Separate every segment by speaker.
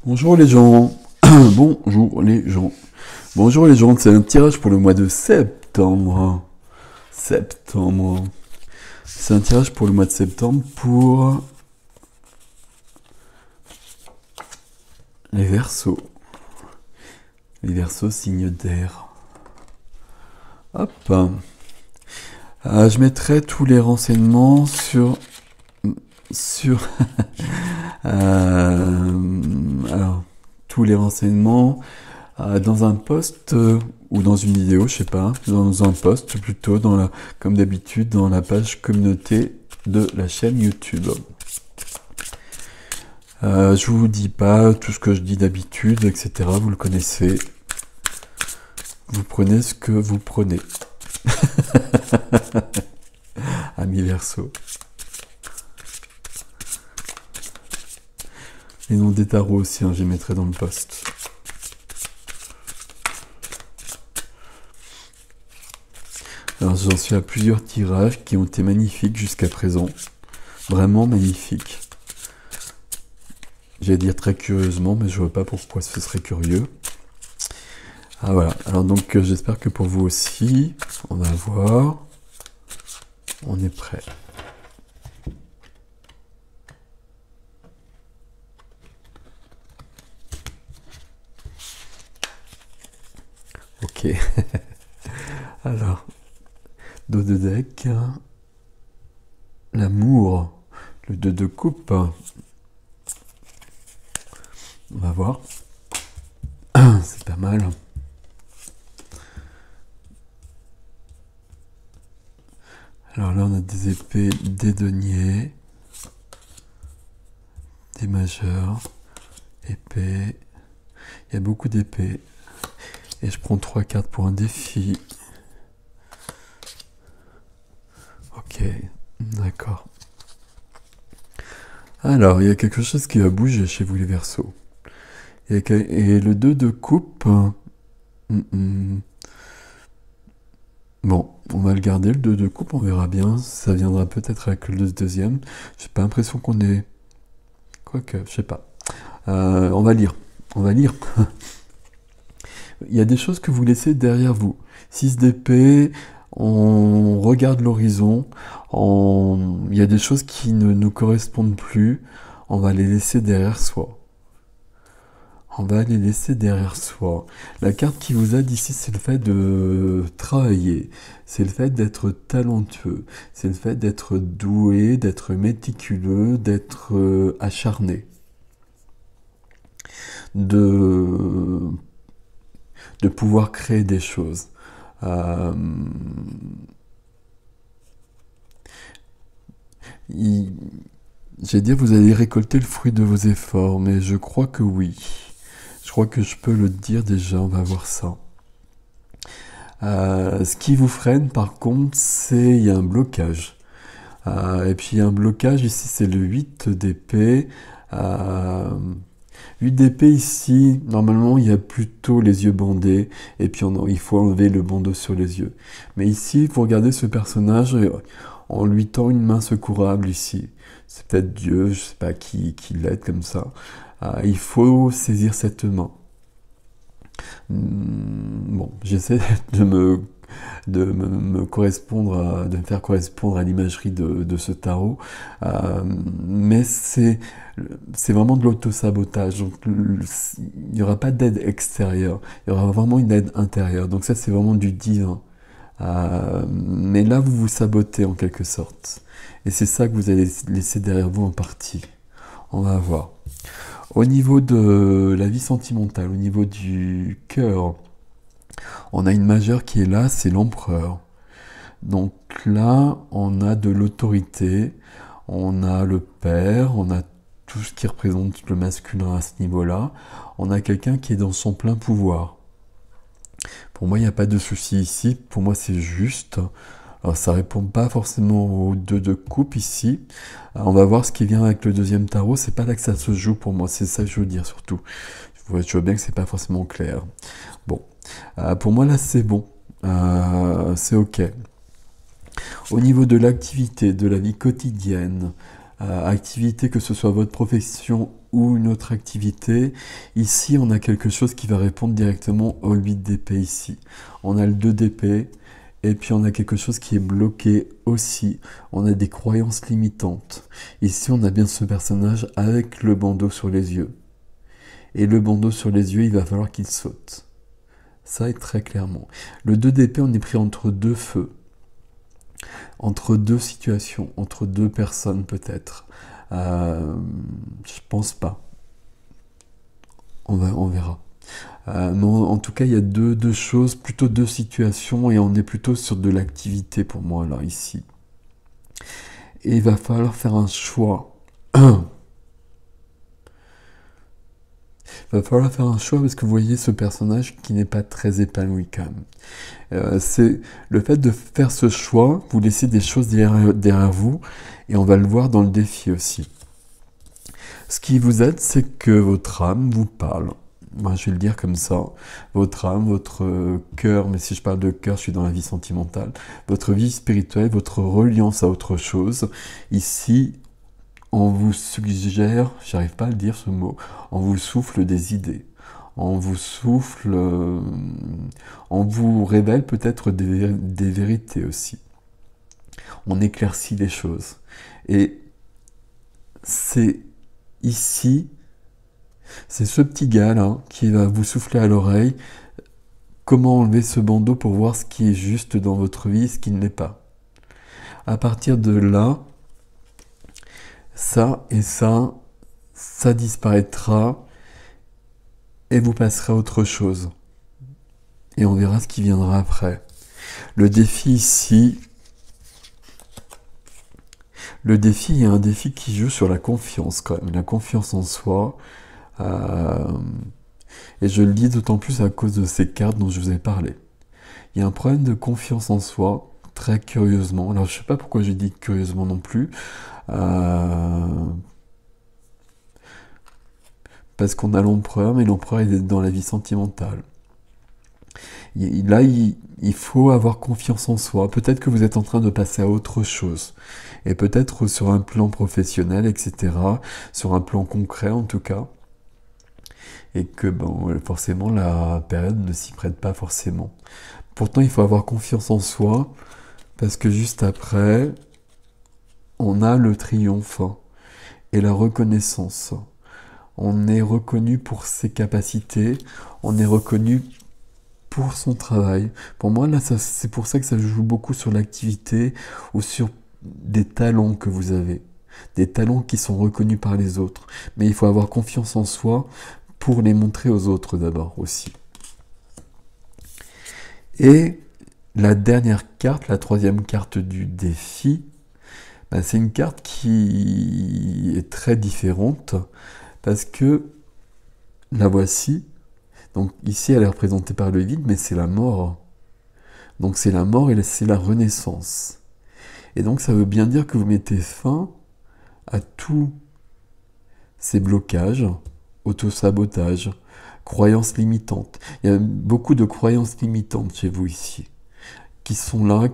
Speaker 1: Bonjour les gens. Bonjour les gens. Bonjour les gens, c'est un tirage pour le mois de septembre. Septembre. C'est un tirage pour le mois de septembre pour les Verseaux. Les Verseaux, signe d'air. Hop. Je mettrai tous les renseignements sur alors, tous les renseignements dans un post ou dans une vidéo, je sais pas, dans un post plutôt, comme d'habitude, dans la page communauté de la chaîne YouTube. Je vous dis pas tout ce que je dis d'habitude, etc. Vous le connaissez. Vous prenez ce que vous prenez. Amis Verseaux. Les noms des tarots aussi, je les mettrai dans le post. Alors j'en suis à plusieurs tirages qui ont été magnifiques jusqu'à présent. Vraiment magnifiques. J'allais dire très curieusement, mais je vois pas pourquoi ce serait curieux. Ah voilà, alors donc j'espère que pour vous aussi, on va voir. On est prêt. Ok. Alors, dos de deck, l'amour, le 2 de coupe. On va voir. C'est pas mal. Alors là, on a des épées, des deniers, des majeurs, épées. Il y a beaucoup d'épées. Et je prends 3 cartes pour un défi. Ok, d'accord. Alors, il y a quelque chose qui va bouger chez vous les Verseaux. Et le 2 de coupe... Bon, on va le garder, le 2 de coupe, on verra bien. Ça viendra peut-être avec le deuxième. J'ai pas l'impression qu'on est... Quoique, je sais pas. On va lire. On va lire. Il y a des choses que vous laissez derrière vous. 6 d'épée, on regarde l'horizon, il y a des choses qui ne nous correspondent plus, on va les laisser derrière soi. On va les laisser derrière soi. La carte qui vous aide ici, c'est le fait de travailler, c'est le fait d'être talentueux, c'est le fait d'être doué, d'être méticuleux, d'être acharné. De pouvoir créer des choses. J'ai dit vous allez récolter le fruit de vos efforts, mais je crois que oui. Je crois que je peux le dire déjà, on va voir ça. Ce qui vous freine par contre, il y a un blocage. Et puis il y a un blocage ici, c'est le 8 d'épée. 8 d'épée ici, normalement il y a plutôt les yeux bandés, et puis il faut enlever le bandeau sur les yeux. Mais ici, vous regardez ce personnage, on lui tend une main secourable ici. C'est peut-être Dieu, je sais pas qui l'aide comme ça. Il faut saisir cette main. Bon, j'essaie de me faire correspondre à l'imagerie de ce tarot, mais c'est vraiment de l'auto-sabotage, donc il n'y aura pas d'aide extérieure, il y aura vraiment une aide intérieure, donc ça c'est vraiment du divin. Mais là vous vous sabotez en quelque sorte, et c'est ça que vous allez laisser derrière vous en partie. On va voir. Au niveau de la vie sentimentale, au niveau du cœur, on a une majeure qui est là, c'est l'empereur. Donc là, on a de l'autorité, on a le père, on a tout ce qui représente le masculin à ce niveau-là. On a quelqu'un qui est dans son plein pouvoir. Pour moi, il n'y a pas de souci ici. Pour moi, c'est juste. Alors, ça répond pas forcément aux 2 de coupe ici. Alors, on va voir ce qui vient avec le deuxième tarot. C'est pas là que ça se joue pour moi. C'est ça que je veux dire surtout. Je vois bien que c'est pas forcément clair. Bon. Pour moi, là, c'est bon. C'est ok. Au niveau de l'activité, de la vie quotidienne, activité que ce soit votre profession ou une autre activité. Ici, on a quelque chose qui va répondre directement au 8 d'épée ici. On a le 2 d'épée, et puis on a quelque chose qui est bloqué aussi. On a des croyances limitantes. Ici, on a bien ce personnage avec le bandeau sur les yeux. Et le bandeau sur les yeux, il va falloir qu'il saute. Ça est très clairement. Le 2 d'épée, on est pris entre deux feux. Entre deux situations, entre deux personnes peut-être. Je pense pas. On verra. Mais en tout cas, il y a deux choses, plutôt deux situations, et on est plutôt sur de l'activité pour moi, là, ici. Et il va falloir faire un choix. Il va falloir faire un choix parce que vous voyez ce personnage qui n'est pas très épanoui quand même. C'est le fait de faire ce choix, vous laissez des choses derrière vous, et on va le voir dans le défi aussi. Ce qui vous aide, c'est que votre âme vous parle. Moi, je vais le dire comme ça. Votre âme, votre cœur, mais si je parle de cœur, je suis dans la vie sentimentale. Votre vie spirituelle, votre reliance à autre chose. Ici, on vous suggère, j'arrive pas à le dire ce mot, on vous souffle des idées. On vous souffle, on vous révèle peut-être des vérités aussi. On éclaircit les choses. Et c'est ici, c'est ce petit gars-là qui va vous souffler à l'oreille comment enlever ce bandeau pour voir ce qui est juste dans votre vie et ce qui ne l'est pas. À partir de là, ça et ça disparaîtra et vous passerez à autre chose. Et on verra ce qui viendra après. Le défi ici, il y a un défi qui joue sur la confiance quand même, la confiance en soi. Et je le dis d'autant plus à cause de ces cartes dont je vous ai parlé. Il y a un problème de confiance en soi, très curieusement. Alors je sais pas pourquoi j'ai dit curieusement non plus. Parce qu'on a l'empereur, mais l'empereur est dans la vie sentimentale. Là, il faut avoir confiance en soi. Peut-être que vous êtes en train de passer à autre chose. Et peut-être sur un plan professionnel, etc. Sur un plan concret, en tout cas. Et que, bon, forcément, la période ne s'y prête pas forcément. Pourtant, il faut avoir confiance en soi. Parce que juste après, on a le triomphe et la reconnaissance. On est reconnu pour ses capacités. On est reconnu pour son travail. Pour moi, là, c'est pour ça que ça joue beaucoup sur l'activité ou sur des talents que vous avez. Des talents qui sont reconnus par les autres. Mais il faut avoir confiance en soi pour les montrer aux autres d'abord aussi. Et la dernière carte, la troisième carte du défi, c'est une carte qui est très différente parce que la voici. Donc ici, elle est représentée par le vide, mais c'est la mort. Donc c'est la mort et c'est la renaissance. Et donc ça veut bien dire que vous mettez fin à tous ces blocages, autosabotage, croyances limitantes. Il y a beaucoup de croyances limitantes chez vous ici, qui sont là.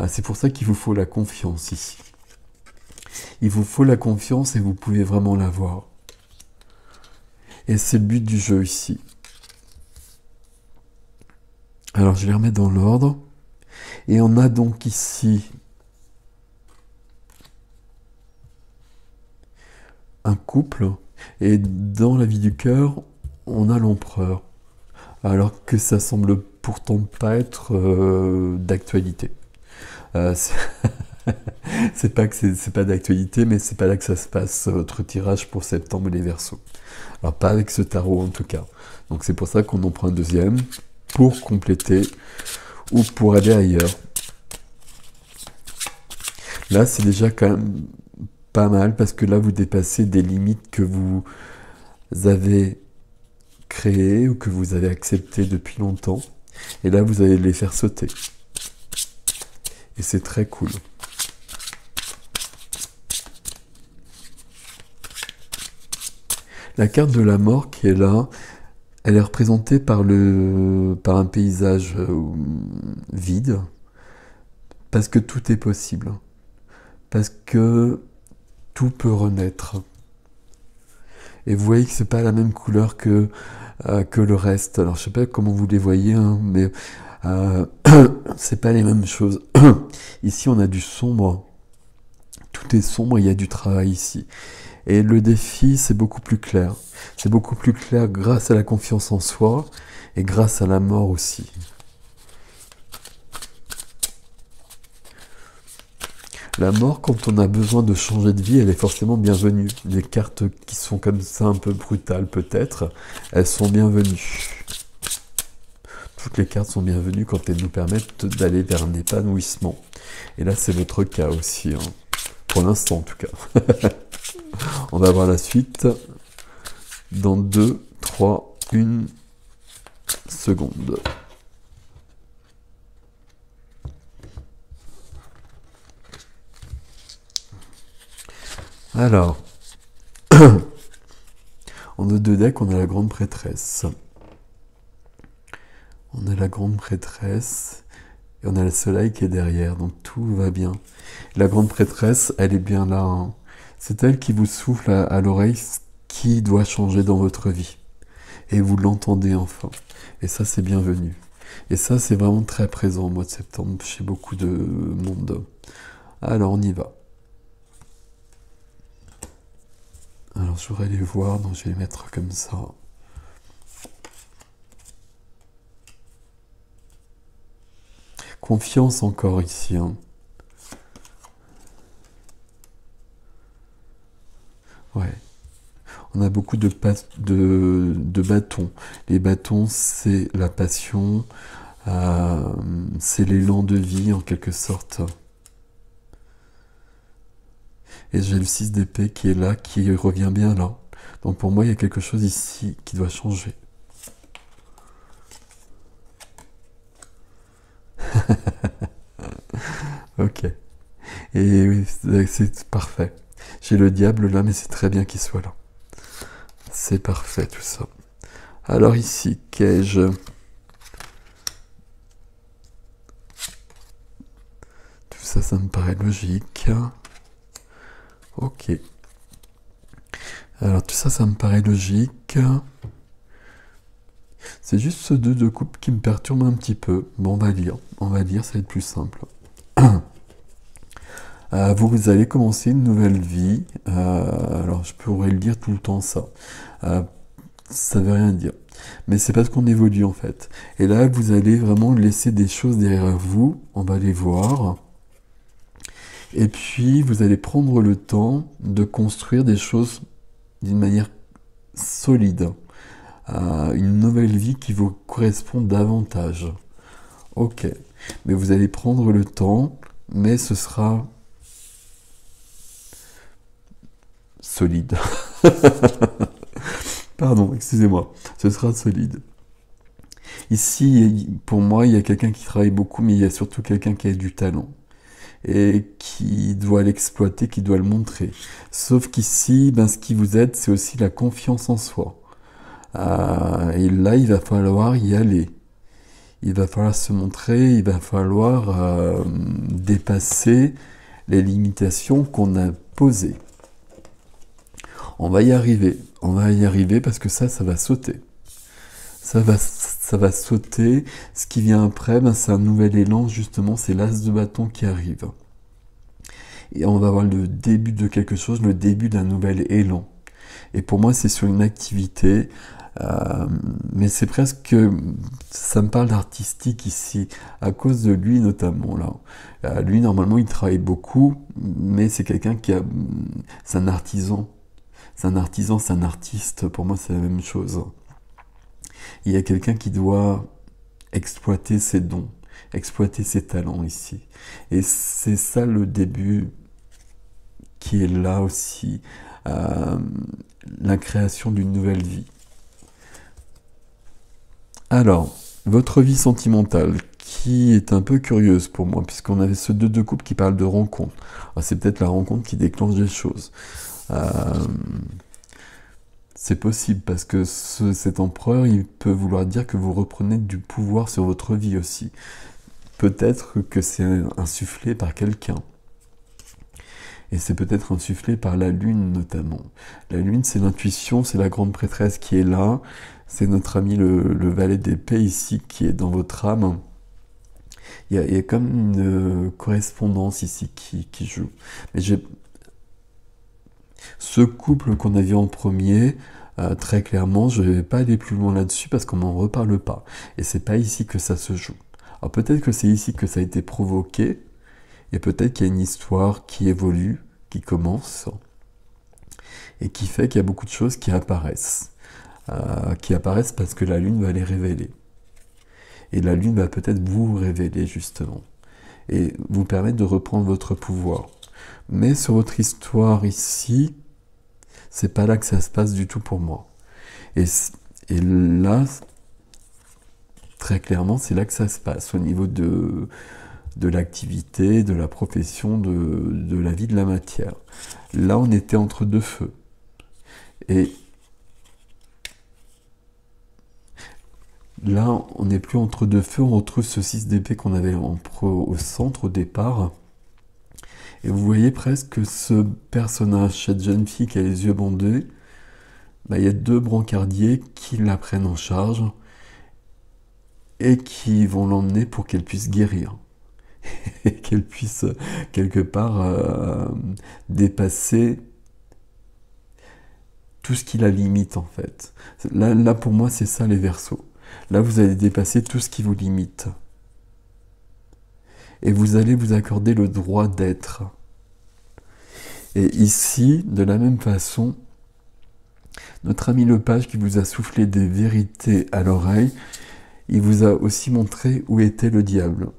Speaker 1: C'est pour ça qu'il vous faut la confiance ici. Il vous faut la confiance et vous pouvez vraiment l'avoir. Et c'est le but du jeu ici. Alors je vais les remettre dans l'ordre. Et on a donc ici un couple. Et dans la vie du cœur, on a l'empereur. Alors que ça semble pourtant pas être d'actualité. C'est pas que c'est pas d'actualité, mais c'est pas là que ça se passe, votre tirage pour septembre les Verseaux. Alors pas avec ce tarot en tout cas. Donc c'est pour ça qu'on en prend un deuxième, pour compléter, ou pour aller ailleurs. Là c'est déjà quand même pas mal, parce que là vous dépassez des limites que vous avez créées, ou que vous avez acceptées depuis longtemps. Et là vous allez les faire sauter. Et c'est très cool. La carte de la mort qui est là, elle est représentée par un paysage vide, parce que tout est possible, parce que tout peut renaître. Et vous voyez que c'est pas la même couleur que le reste. Alors je sais pas comment vous les voyez, hein, mais euh, c'est pas les mêmes choses. Ici on a du sombre, tout est sombre, il y a du travail ici. Et le défi c'est beaucoup plus clair. C'est beaucoup plus clair grâce à la confiance en soi et grâce à la mort aussi. La mort, quand on a besoin de changer de vie, elle est forcément bienvenue. Les cartes qui sont comme ça, un peu brutales peut-être, elles sont bienvenues. Toutes les cartes sont bienvenues quand elles nous permettent d'aller vers un épanouissement. Et là, c'est votre cas aussi, hein. Pour l'instant en tout cas. On va voir la suite dans 2, 3, 1 seconde. Alors, en deux decks, on a la grande prêtresse. On a la grande prêtresse et on a le soleil qui est derrière, donc tout va bien. La grande prêtresse, elle est bien là, hein. C'est elle qui vous souffle à l'oreille ce qui doit changer dans votre vie. Et vous l'entendez enfin. Et ça, c'est bienvenu. Et ça, c'est vraiment très présent au mois de septembre chez beaucoup de monde. Alors, on y va. Alors, je voudrais les voir, donc je vais les mettre comme ça. Confiance encore ici, hein. Ouais. On a beaucoup de bâtons. Les bâtons, c'est la passion, c'est l'élan de vie en quelque sorte. Et j'ai le 6 d'épée qui est là, qui revient bien là. Donc pour moi, il y a quelque chose ici qui doit changer. Ok. Et oui, c'est parfait. J'ai le diable là, mais c'est très bien qu'il soit là. C'est parfait tout ça. Alors ici, qu'ai-je? Tout ça, ça me paraît logique. Ok. Alors tout ça, ça me paraît logique. C'est juste ce 2 de coupe qui me perturbe un petit peu. Bon, on va lire. On va lire, ça va être plus simple. Vous allez commencer une nouvelle vie. Alors, je pourrais le dire tout le temps ça. Ça veut rien dire. Mais c'est parce qu'on évolue en fait. Et là, vous allez vraiment laisser des choses derrière vous. On va les voir. Et puis, vous allez prendre le temps de construire des choses d'une manière solide. Une nouvelle vie qui vous correspond davantage. Ok. Mais vous allez prendre le temps, mais ce sera solide. Pardon, excusez-moi. Ce sera solide. Ici, pour moi, il y a quelqu'un qui travaille beaucoup, mais il y a surtout quelqu'un qui a du talent. Et qui doit l'exploiter, qui doit le montrer. Sauf qu'ici, ce qui vous aide, c'est aussi la confiance en soi. Et là, il va falloir y aller. Il va falloir se montrer, il va falloir dépasser les limitations qu'on a posées. On va y arriver parce que ça va sauter. Ça va sauter. Ce qui vient après, c'est un nouvel élan, justement, c'est l'as de bâton qui arrive. Et on va avoir le début de quelque chose, le début d'un nouvel élan. Et pour moi, c'est sur une activité, mais c'est presque, ça me parle d'artistique ici, à cause de lui notamment là. Lui, normalement, il travaille beaucoup, mais c'est quelqu'un c'est un artisan. C'est un artisan, c'est un artiste. Pour moi, c'est la même chose. Il y a quelqu'un qui doit exploiter ses dons, exploiter ses talents ici. Et c'est ça le début qui est là aussi, la création d'une nouvelle vie. Alors, votre vie sentimentale, qui est un peu curieuse pour moi, puisqu'on avait ce 2 de coupe qui parle de rencontre. C'est peut-être la rencontre qui déclenche des choses. C'est possible, parce que cet empereur, il peut vouloir dire que vous reprenez du pouvoir sur votre vie aussi. Peut-être que c'est insufflé par quelqu'un. Et c'est peut-être insufflé par la lune notamment. La lune, c'est l'intuition, c'est la grande prêtresse qui est là. C'est notre ami le valet d'épée ici qui est dans votre âme. Il y a comme une correspondance ici qui joue. Mais ce couple qu'on a vu en premier, très clairement, je ne vais pas aller plus loin là-dessus parce qu'on n'en reparle pas. Et c'est pas ici que ça se joue. Alors peut-être que c'est ici que ça a été provoqué, et peut-être qu'il y a une histoire qui évolue, qui commence, et qui fait qu'il y a beaucoup de choses qui apparaissent. Qui apparaissent parce que la Lune va les révéler. Et la Lune va peut-être vous révéler, justement. Et vous permettre de reprendre votre pouvoir. Mais sur votre histoire ici, c'est pas là que ça se passe du tout pour moi. Et là, très clairement, c'est là que ça se passe, au niveau de l'activité, de la profession, de la vie de la matière. Là, on était entre deux feux. Et là, on n'est plus entre deux feux, on retrouve ce 6 d'épée qu'on avait au centre au départ. Et vous voyez presque ce personnage, cette jeune fille qui a les yeux bandés, il y a deux brancardiers qui la prennent en charge et qui vont l'emmener pour qu'elle puisse guérir. Et qu'elle puisse quelque part dépasser tout ce qui la limite en fait. Là pour moi c'est ça les Verseaux. Là vous allez dépasser tout ce qui vous limite. Et vous allez vous accorder le droit d'être. Et ici, de la même façon, notre ami le page qui vous a soufflé des vérités à l'oreille, il vous a aussi montré où était le diable.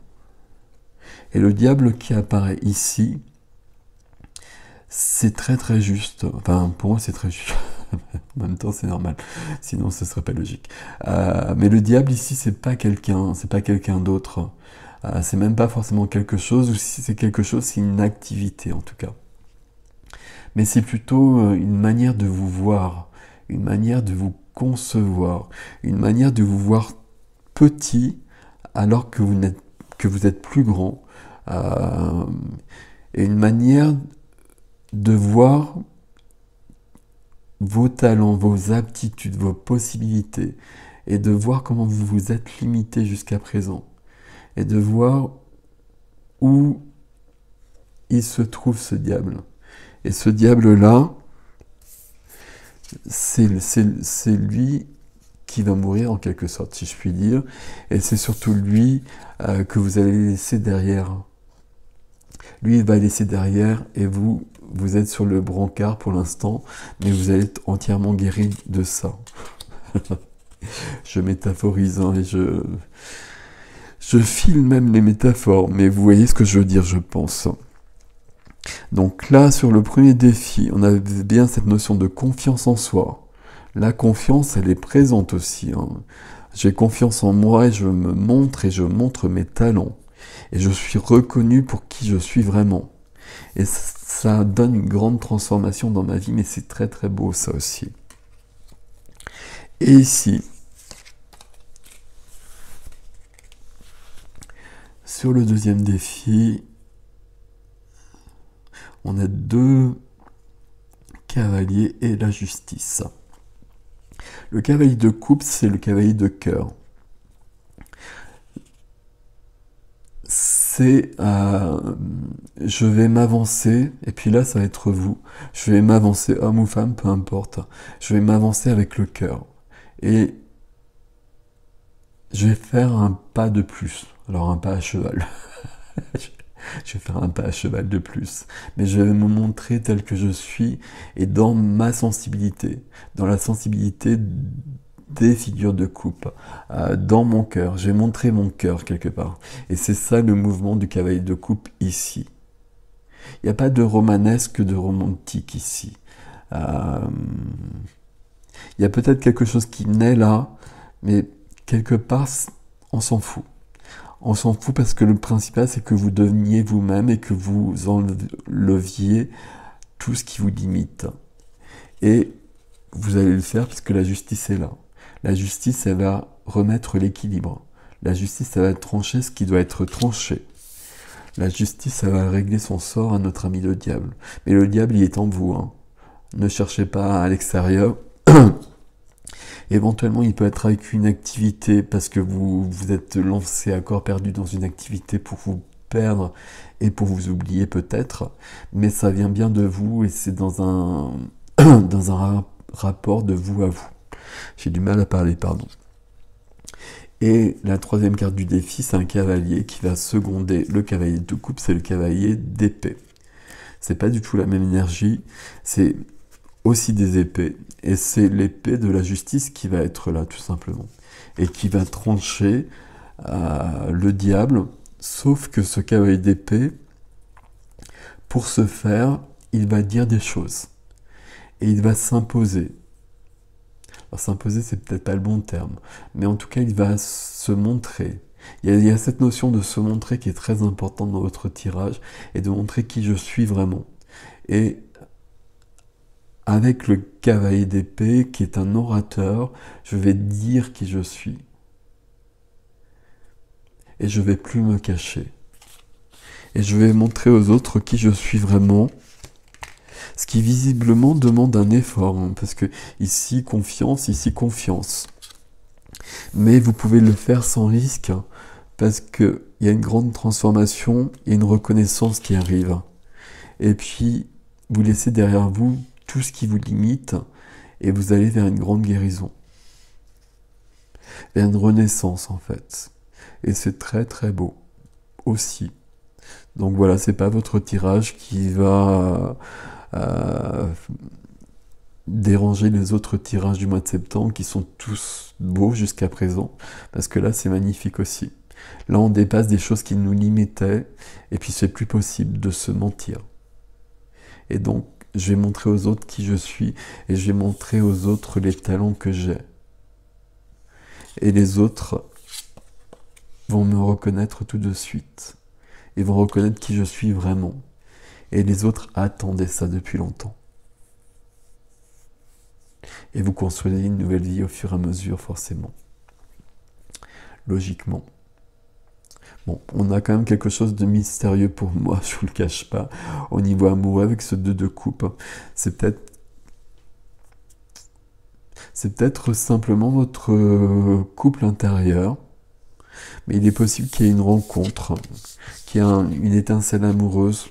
Speaker 1: Et le diable qui apparaît ici, c'est très très juste. Enfin, pour moi c'est très juste. En même temps c'est normal, sinon ce serait pas logique. Mais le diable ici c'est pas quelqu'un d'autre. C'est même pas forcément quelque chose, ou si c'est quelque chose, c'est une activité en tout cas. Mais c'est plutôt une manière de vous voir, une manière de vous concevoir, une manière de vous voir petit alors que vous êtes plus grand, et une manière de voir vos talents, vos aptitudes, vos possibilités, et de voir comment vous vous êtes limité jusqu'à présent, et de voir où il se trouve ce diable. Et ce diable-là, c'est lui qui va mourir en quelque sorte, si je puis dire, et c'est surtout lui que vous allez laisser derrière. Lui, il va laisser derrière, et vous êtes sur le brancard pour l'instant, mais vous allez être entièrement guéri de ça. Je métaphorise, hein, et je file même les métaphores, mais vous voyez ce que je veux dire, je pense. Donc là, sur le premier défi, on avait bien cette notion de confiance en soi. La confiance, elle est présente aussi. Hein. J'ai confiance en moi et je me montre et je montre mes talents. Et je suis reconnu pour qui je suis vraiment. Et ça donne une grande transformation dans ma vie, mais c'est très très beau ça aussi. Et ici, sur le deuxième défi, on a deux cavaliers et la justice. Le cavalier de coupe, c'est le cavalier de cœur. C'est je vais m'avancer, et puis là ça va être vous. Je vais m'avancer, homme ou femme, peu importe. Je vais m'avancer avec le cœur. Et je vais faire un pas de plus. Alors un pas à cheval. Je vais faire un pas à cheval de plus. Mais je vais me montrer tel que je suis et dans ma sensibilité. Dans la sensibilité des figures de coupe. Dans mon cœur. Je vais montrer mon cœur quelque part. Et c'est ça le mouvement du cavalier de coupe ici. Il n'y a pas de romanesque, de romantique ici. Il y a peut-être quelque chose qui naît là, mais quelque part, on s'en fout. On s'en fout parce que le principal, c'est que vous deveniez vous-même et que vous enleviez tout ce qui vous limite. Et vous allez le faire puisque la justice est là. La justice, elle va remettre l'équilibre. La justice, elle va trancher ce qui doit être tranché. La justice, ça va régler son sort à notre ami le diable. Mais le diable, il est en vous, hein. Ne cherchez pas à l'extérieur. Éventuellement, il peut être avec une activité parce que vous êtes lancé à corps perdu dans une activité pour vous perdre et pour vous oublier peut-être, mais ça vient bien de vous et c'est dans un, dans un rapport de vous à vous. J'ai du mal à parler, pardon. Et la troisième carte du défi, c'est un cavalier qui va seconder le cavalier de coupe, c'est le cavalier d'épée. C'est pas du tout la même énergie, c'est aussi des épées, et c'est l'épée de la justice qui va être là, tout simplement, et qui va trancher le diable, sauf que ce cavalier d'épée, pour ce faire, il va dire des choses, et il va s'imposer. Alors s'imposer, c'est peut-être pas le bon terme, mais en tout cas, il va se montrer. Il y a cette notion de se montrer qui est très importante dans votre tirage, et de montrer qui je suis vraiment. Et avec le cavalier d'épée, qui est un orateur, je vais dire qui je suis. Et je vais plus me cacher. Et je vais montrer aux autres qui je suis vraiment. Ce qui visiblement demande un effort, hein, parce que ici confiance. Mais vous pouvez le faire sans risque, hein, parce qu'il y a une grande transformation et une reconnaissance qui arrive. Et puis, vous laissez derrière vous tout ce qui vous limite, et vous allez vers une grande guérison. Vers une renaissance, en fait. Et c'est très très beau, aussi. Donc voilà, c'est pas votre tirage qui va déranger les autres tirages du mois de septembre, qui sont tous beaux jusqu'à présent, parce que là, c'est magnifique aussi. Là, on dépasse des choses qui nous limitaient, et puis c'est plus possible de se mentir. Et donc, je vais montrer aux autres qui je suis, et je vais montrer aux autres les talents que j'ai. Et les autres vont me reconnaître tout de suite. Ils vont reconnaître qui je suis vraiment. Et les autres attendaient ça depuis longtemps. Et vous construisez une nouvelle vie au fur et à mesure, forcément. Logiquement. Bon, on a quand même quelque chose de mystérieux pour moi, je vous le cache pas, au niveau amoureux avec ce 2 de coupe. C'est peut-être simplement votre couple intérieur, mais il est possible qu'il y ait une rencontre, qu'il y ait une étincelle amoureuse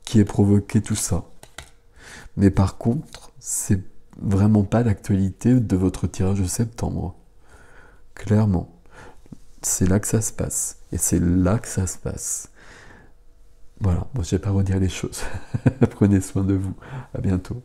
Speaker 1: qui ait provoqué tout ça. Mais par contre, c'est vraiment pas l'actualité de votre tirage de septembre. Clairement. C'est là que ça se passe. Et c'est là que ça se passe. Voilà, bon, je vais pas redire les choses. Prenez soin de vous. À bientôt.